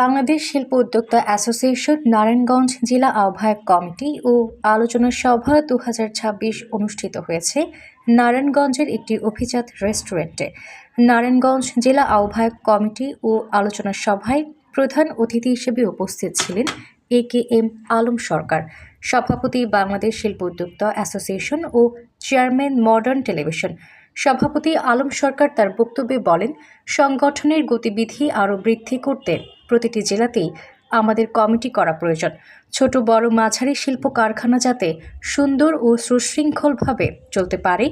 বাংলাদেশ শিল্প উদ্যোক্তা অ্যাসোসিয়েশন নারায়ণগঞ্জ জেলা আহ্বায়ক কমিটি ও আলোচনা সভা 2026 অনুষ্ঠিত হয়েছে নারায়ণগঞ্জের একটি অভিজাত রেস্টুরেন্টে। নারায়ণগঞ্জ জেলা আহ্বায়ক কমিটি ও আলোচনা সভায় প্রধান অতিথি হিসেবে উপস্থিত ছিলেন AKM আলম সরকার, সভাপতি বাংলাদেশ শিল্প উদ্যোক্তা অ্যাসোসিয়েশন ও চেয়ারম্যান মডার্ন টেলিভিশন। সভাপতি আলম সরকার তার বক্তব্যে বলেন, সংগঠনের গতিবিধি আরও বৃদ্ধি করতে প্রতিটি জেলাতেই আমাদের কমিটি করা প্রয়োজন। ছোট বড় মাঝারি শিল্প কারখানা যাতে সুন্দর ও সুশৃঙ্খলভাবে চলতে পারে,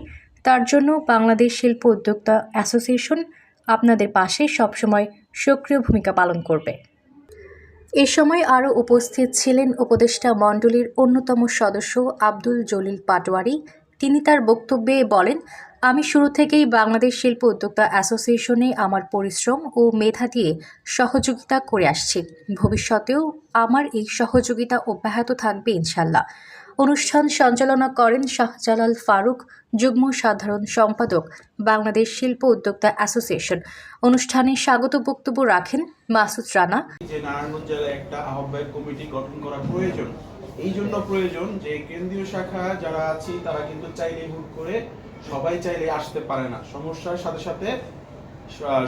তার জন্য বাংলাদেশ শিল্প উদ্যোক্তা অ্যাসোসিয়েশন আপনাদের পাশে সবসময় সক্রিয় ভূমিকা পালন করবে। এ সময় আরও উপস্থিত ছিলেন উপদেষ্টা মণ্ডলীর অন্যতম সদস্য আব্দুল জলিল পাটোয়ারি। তিনি তার বক্তব্যে বলেন, আমি শুরু থেকেই বাংলাদেশ শিল্প উদ্যোক্তা অ্যাসোসিয়েশনে আমার পরিশ্রম ও মেধা দিয়ে সহযোগিতা করে আসছি। ভবিষ্যতেও আমার এই সহযোগিতা অব্যাহত থাকবে ইনশাল্লাহ। অনুষ্ঠান সঞ্চালনা করেন শাহজালাল ফারুক, যুগ্ম সাধারণ সম্পাদক, বাংলাদেশ শিল্প উদ্যোক্তা অ্যাসোসিয়েশন। অনুষ্ঠানে স্বাগত বক্তব্য রাখেন মাসুদ রানা। যে নারায়ণগঞ্জ জেলায় একটা আহ্বায়ক কমিটি গঠন করা প্রয়োজন, এই জন্য প্রয়োজন যে কেন্দ্রীয় শাখা যারা আছে তারা কিন্তু চাইলে ভোট করে সবাই চাইলে আসতে পারে না, সমস্যার সাথে সাথে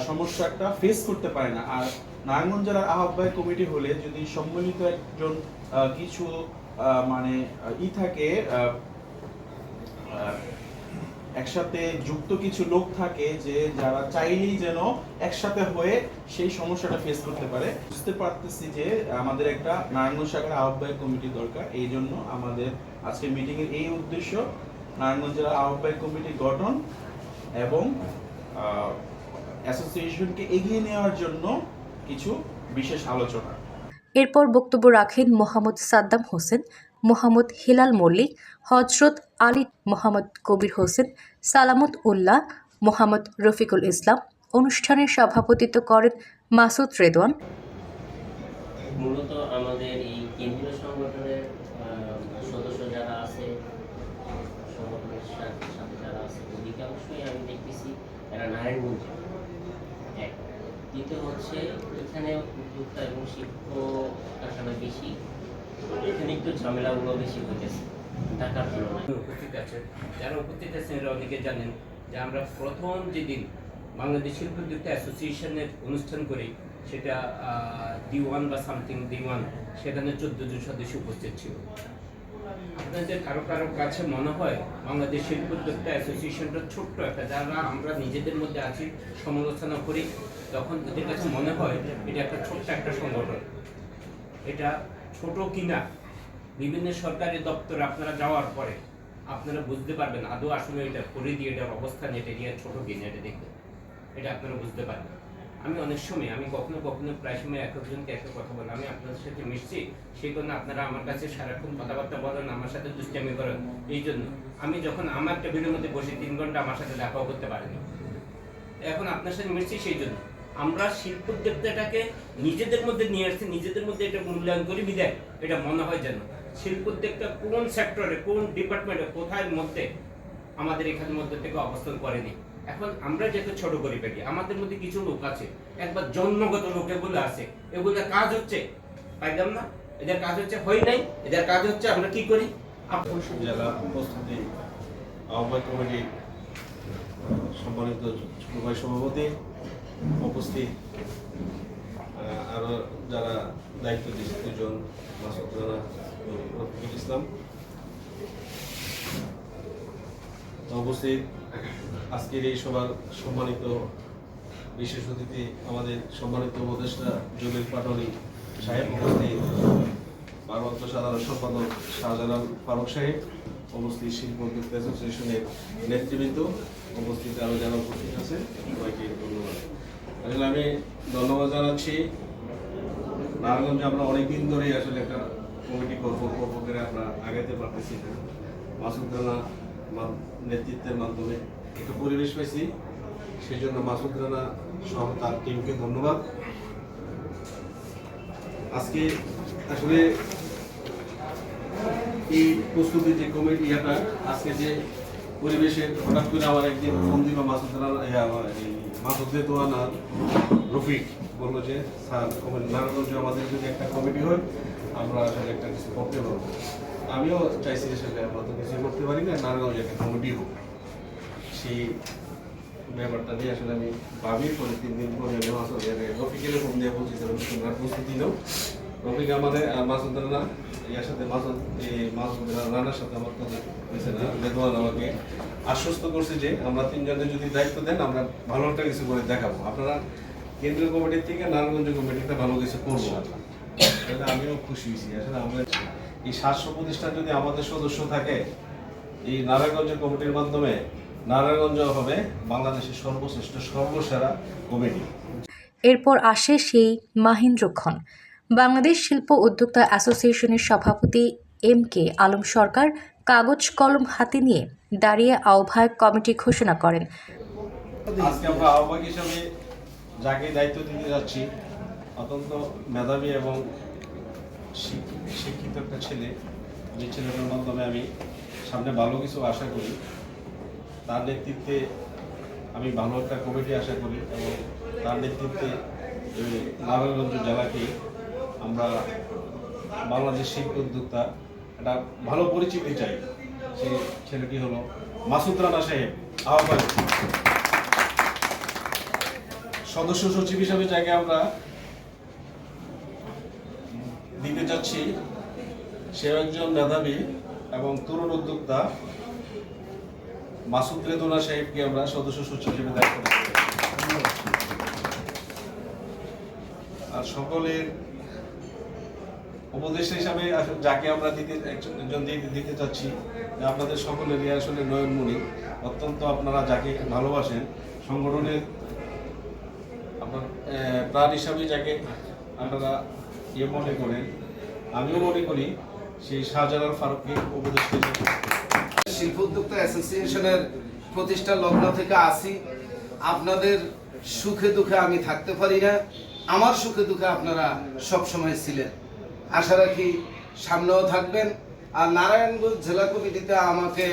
সমস্যাটা ফেস করতে পারে না। আর নারায়ণগঞ্জ জেলার আহ্বায়ক কমিটি হলে যদি সম্মিলিত একজন কিছু মানে থাকে, একসাথে যুক্ত কিছু লোক থাকে যে যারা চাইলেই যেন একসাথে হয়ে সেই সমস্যাটা ফেস করতে পারে। বুঝতে পারতেছি যে আমাদের একটা নারায়ণগঞ্জ শাখার আহ্বায়ক কমিটি দরকার। এই জন্য আমাদের আজকে মিটিং এর এই উদ্দেশ্য নারায়ণগঞ্জ জেলার আহ্বায়ক কমিটি গঠন এবং অ্যাসোসিয়েশনকে এগিয়ে নেওয়ার জন্য কিছু বিশেষ আলোচনা। এরপর বক্তব্য রাখেন মোহাম্মদ সাদ্দাম হোসেন, মোহাম্মদ হিলাল মল্লিক, হজরত আলী, মোহাম্মদ কবির হোসেন, সালামত উল্লাহ, মোহাম্মদ রফিকুল ইসলাম। অনুষ্ঠানে সভাপতিত্ব করেন মাসুদ রেদওয়ান। মূলত আমাদের এই কেন্দ্রীয় সংগঠনের সদস্য যারা আছে, সংগঠনের সাথে যারা আছে, অধিকাংশই আমি দেখতেছি এরা নারায়ণগঞ্জে। এক দ্বিতীয় হচ্ছে এখানে উদ্যোক্তা এবং শিল্প কারখানা বেশি, এখানে একটু ঝামেলাগুলো বেশি হইতেছে ঢাকার তুলনায়। উপস্থিত আছেন, যারা উপস্থিত আছেন এরা অনেকে জানেন যে আমরা প্রথম যেদিন বাংলাদেশ শিল্প উদ্যোক্তা অ্যাসোসিয়েশনের অনুষ্ঠান করি, সেটা D1 বা সামথিং D1, সেখানে 14 জন সদস্য উপস্থিত ছিল। আপনাদের কারো কারো কাছে মনে হয় বাংলাদেশ শিল্প উদ্যোক্তা অ্যাসোসিয়েশনটা ছোট্ট একটা, যারা আমরা নিজেদের মধ্যে আছি সমালোচনা করি, তখন ওদের কাছে মনে হয় এটা একটা ছোট্ট একটা সংগঠন। এটা ছোট কিনা বিভিন্ন সরকারি দপ্তর আপনারা যাওয়ার পরে আপনারা বুঝতে পারবেন আদৌ আসলে এটা পরিধি, এটার অবস্থান, এটা নিয়ে ছোট কিনা, এটা দেখবেন, এটা আপনারা বুঝতে পারবেন। আমি অনেক সময় কখনো প্রায় সময় একজনকে একটা কথা বলি, আমি আপনাদের সাথে মিশছি, সেই জন্য আপনারা আমার কাছে সারাক্ষণ কথাবার্তা বলেন, আমার সাথে দুষ্টামি করেন। এই জন্য আমি যখন আমার টেবিলের মধ্যে বসে 3 ঘন্টা আমার সাথে দেখাও করতে পারিনি, এখন আপনার সাথে মিশছি। সেই জন্য আমরা শিল্প উদ্যোক্তাটাকে নিজেদের মধ্যে নিয়ে আসছি, নিজেদের মধ্যে এটা মূল্যায়ন করি বিদায় এটা মনে হয় যেন শিল্প উদ্যোক্তা কোন সেক্টরে, কোন ডিপার্টমেন্টে, কোথায় মধ্যে আমাদের এখানের মধ্যে থেকে অবস্থান করেনি। এখন আমরা যেহেতু ছোট করি পেটি, আমাদের মধ্যে কিছু লোক আছে, একবার জন্মগত লোক এগুলো আছে, এগুলো কাজ হচ্ছে পাইলাম না, এদের কাজ হচ্ছে হয় নাই, এদের কাজ হচ্ছে আমরা কি করি। জেলা প্রস্তুতি আহ্বায়ক কমিটি সম্মানিত ছোট ভাই সভাপতি উপস্থিত, আরো যারা দায়িত্ব দিয়েছে, 2 জন, মাসুদ রানা, রফিকুল ইসলাম উপস্থিত। আজকের এই সভার সম্মানিত বিশেষ অতিথি আমাদের সম্মানিত উপদেষ্টা জলিল পাটোয়ারি সাহেব উপস্থিত, ভারপ্রাপ্ত সাধারণ সম্পাদক শাহজালাল ফারুক সাহেব উপস্থিত, শিল্প উদ্যোক্তা অ্যাসোসিয়েশনের নেতৃবৃন্দ উপস্থিত, আরো যারা উপস্থিত আছে সবাইকে ধন্যবাদ। আসলে আমি ধন্যবাদ জানাচ্ছি। নারায়ণগঞ্জে আমরা অনেকদিন ধরেই আসলে একটা কমিটি করবো করে আমরা আগাইতে পারতেছি না। মাসুদ রানা নেতৃত্বের মাধ্যমে একটা পরিবেশ পাইছি, সেই জন্য মাসুদ রানা সহ তার টিমকে ধন্যবাদ। আজকে আসলে এই প্রস্তুতি যে কমিটি আজকে যে পরিবেশের হঠাৎ করে আমার একদিন ফোন দিল মাসুদ রেদওয়ান আর রফিক বললো যে স্যার নারায়ণগঞ্জে আমাদের যদি একটা কমিটি হয় আমরা আসলে একটা কিছু করতে পারবো। আমিও চাইছি আসলে আমরা তো কিছু করতে পারি না, নারায়ণগঞ্জে একটা কমিটি হোক। সেই ব্যাপারটা নিয়ে আসলে আমি ভাবি পরে 3 দিন পরে আমি রফিকের ফোন দিয়ে বলছি তোমরা প্রস্তুতি নাও। রফিক আমাদের মাসুদ রানা ইয়ার সাথে মাসুদ রানার সাথে আমার কথা হয়েছে না, রেদওয়ান আমাকে আশ্বস্ত করছে যে আমরা 3 জনের যদি দায়িত্ব দেন আমরা ভালো একটা কিছু করে দেখাবো। আপনারা কেন্দ্রীয় কমিটির থেকে নারায়ণগঞ্জ কমিটিতে ভালো কিছু করবো। তাহলে আমিও খুশি হয়েছি। আসলে আমরা এই 700 প্রতিষ্ঠান যদি আমাদের সদস্য থাকে, এই নারায়ণগঞ্জ কমিটির মাধ্যমে নারায়ণগঞ্জ হবে বাংলাদেশের সর্বশ্রেষ্ঠ সর্বসেরা কমিটি। এরপর আসে সেই মাহেন্দ্রক্ষণ। বাংলাদেশ শিল্প উদ্যোক্তা অ্যাসোসিয়েশনের সভাপতি MK আলম সরকার কাগজ কলম হাতে নিয়ে দাঁড়িয়ে আহ্বায়ক কমিটি ঘোষণা করেন। আজকে আমরা আহ্বায়ক হিসাবে যাকে দায়িত্ব দিতে যাচ্ছি অত্যন্ত মেধাবী এবং শিক্ষিত একটা ছেলে, যে ছেলেটার মাধ্যমে আমি সামনে ভালো কিছু আশা করি। তার নেতৃত্বে আমি ভালো একটা কমিটি আশা করি এবং তার নেতৃত্বে নারায়ণগঞ্জ জেলাকে আমরা বাংলাদেশ শিল্প উদ্যোক্তা একটা ভালো পরিচিতি চাই। সেই ছেলেটি হলো মাসুদ রানা সাহেব আহ্বায়ক। সদস্য সচিব হিসাবে যাকে আমরা দিতে যাচ্ছি সে একজন মেধাবী এবং তরুণ উদ্যোক্তা মাসুদ রেদওয়ান সাহেবকে আমরা সদস্য সচিব হিসেবে দায়িত্ব দিচ্ছি। আর সকলের উপদেষ্টা হিসাবে যাকে আমরা দিতে চাচ্ছি, আপনাদের সকলেরই আসলে নয়নমণি, অত্যন্ত আপনারা যাকে ভালোবাসেন, সংগঠনের আপনার প্রাণ হিসাবে যাকে আপনারা মনে করেন, আমিও মনে করি সেই শাহজালাল ফারুককে উপদেষ্টা হিসেবে। শিল্প উদ্যোক্তা অ্যাসোসিয়েশনের প্রতিষ্ঠা লগ্ন থেকে আসি। আপনাদের সুখে দুঃখে আমি থাকতে পারি না, আমার সুখে দুঃখে আপনারা সবসময় ছিলেন। আশা রাখি সামনেও থাকবেন। আর নারায়ণগঞ্জ জেলা কমিটিতে আমাকে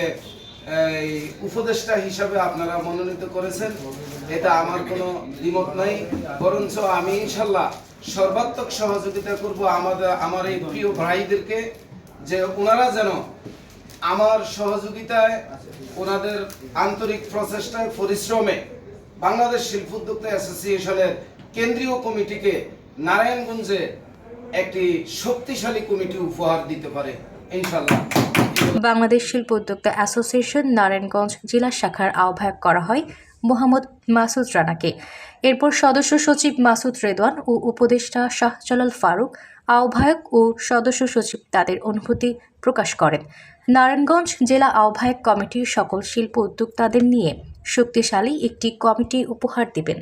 উপদেষ্টা হিসাবে আপনারা মনোনীত করেছেন, এটা আমার কোনো দ্বিমত নাই। বরঞ্চ আমি ইনশাল্লাহ সর্বাত্মক সহযোগিতা করব আমার এই প্রিয় ভাইদেরকে, যে ওনারা যেন আমার সহযোগিতায়, ওনাদের আন্তরিক প্রচেষ্টায়, পরিশ্রমে বাংলাদেশ শিল্প উদ্যোক্তা অ্যাসোসিয়েশনের কেন্দ্রীয় কমিটিকে নারায়ণগঞ্জে একটি শক্তিশালী কমিটি উপহার দিতে পারে ইনশাল্লাহ। বাংলাদেশ শিল্প উদ্যোক্তা অ্যাসোসিয়েশন নারায়ণগঞ্জ জেলা শাখার আহ্বায়ক করা হয় মোহাম্মদ মাসুদ রানাকে। এরপর সদস্য সচিব মাসুদ রেদওয়ান ও উপদেষ্টা শাহজালাল ফারুক, আহ্বায়ক ও সদস্য সচিব তাদের অনুভূতি প্রকাশ করেন। নারায়ণগঞ্জ জেলা আহ্বায়ক কমিটির সকল শিল্প উদ্যোক্তাদের নিয়ে শক্তিশালী একটি কমিটি উপহার দেবেন।